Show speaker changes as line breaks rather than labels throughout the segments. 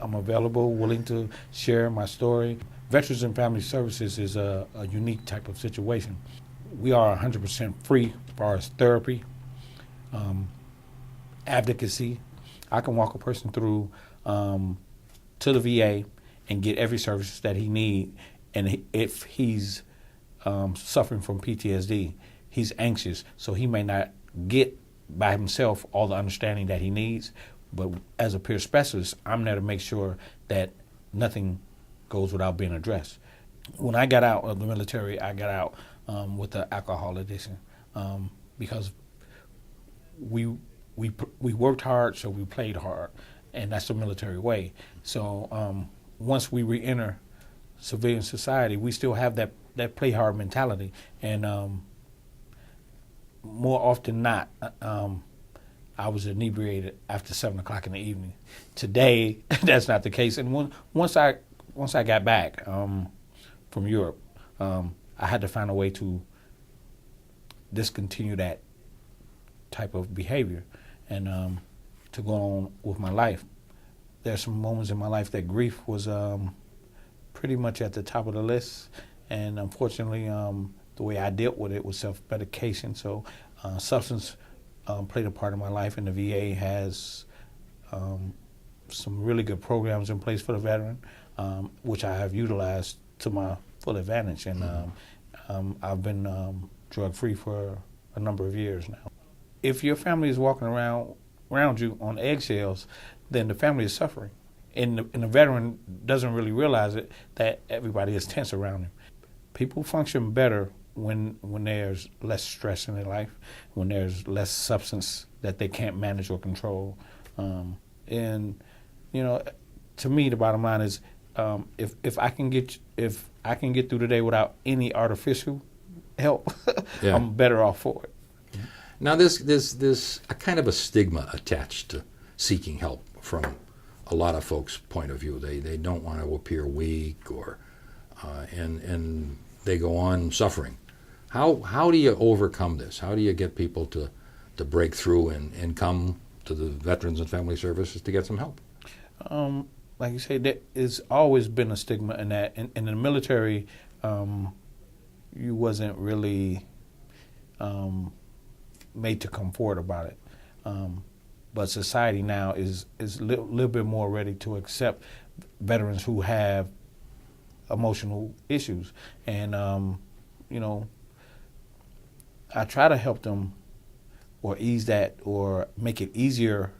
I'm available, willing to share my story. Veterans and Family Services is a unique type of situation. We are 100% free as far as therapy, advocacy. I can walk a person through to the VA and get every service that he needs. And if he's suffering from PTSD, he's anxious, so he may not get by himself all the understanding that he needs. But as a peer specialist, I'm there to make sure that nothing goes without being addressed. When I got out of the military, I got out with the alcohol addiction because we worked hard, so we played hard, and that's the military way. So once we re-enter civilian society, we still have that play hard mentality, and more often not, I was inebriated after 7 o'clock in the evening. Today, that's not the case. And once I got back from Europe, I had to find a way to discontinue that type of behavior and to go on with my life. There's some moments in my life that grief was pretty much at the top of the list, and unfortunately, the way I dealt with it was self-medication. So substance played a part in my life, and the VA has some really good programs in place for the veteran, which I have utilized to my full advantage. And I've been drug-free for a number of years now. If your family is walking around you on eggshells, then the family is suffering. And the veteran doesn't really realize it, that everybody is tense around him. People function better when there's less stress in their life, when there's less substance that they can't manage or control. And to me, the bottom line is, if I can get through the day without any artificial help, yeah, I'm better off for it.
Now, there's a kind of a stigma attached to seeking help from a lot of folks' point of view. They don't want to appear weak, or and they go on suffering. How do you overcome this? How do you get people to break through and come to the Veterans and Family Services to get some help?
Like you say, there has always been a stigma in that. In the military, you wasn't really made to come forward about it. But society now is a little bit more ready to accept veterans who have emotional issues. And, I try to help them or ease that or make it easier.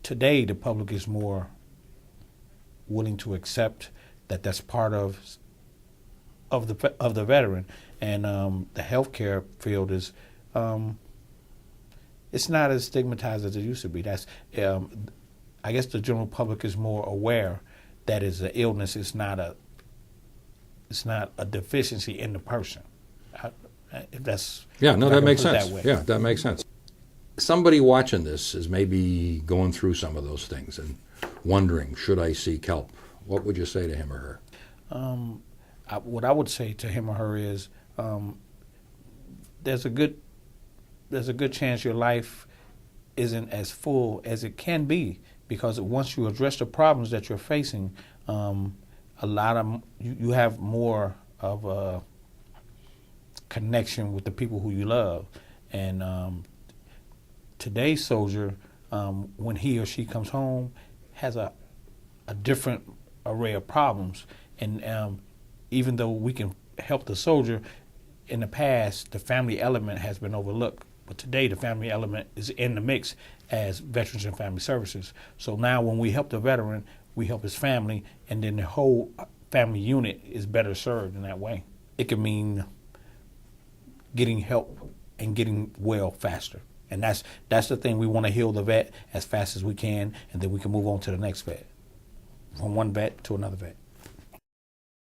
Today, the public is more willing to accept that that's part of the veteran, and the healthcare field is it's not as stigmatized as it used to be. That's I guess the general public is more aware that it's an illness. It's not a deficiency in the person. If that's
that makes sense. That makes sense. Somebody watching this is maybe going through some of those things and wondering, should I seek help? What would you say to him or her?
What I would say to him or her is, there's a good chance your life isn't as full as it can be, because once you address the problems that you're facing, a lot of you have more of a connection with the people who you love. And today's soldier, when he or she comes home, has a different array of problems. And even though we can help the soldier, in the past, the family element has been overlooked. But today, the family element is in the mix as Veterans and Family Services. So now when we help the veteran, we help his family, and then the whole family unit is better served in that way. It can mean getting help and getting well faster. And that's the thing. We want to heal the vet as fast as we can, and then we can move on to the next vet, from one vet to another vet.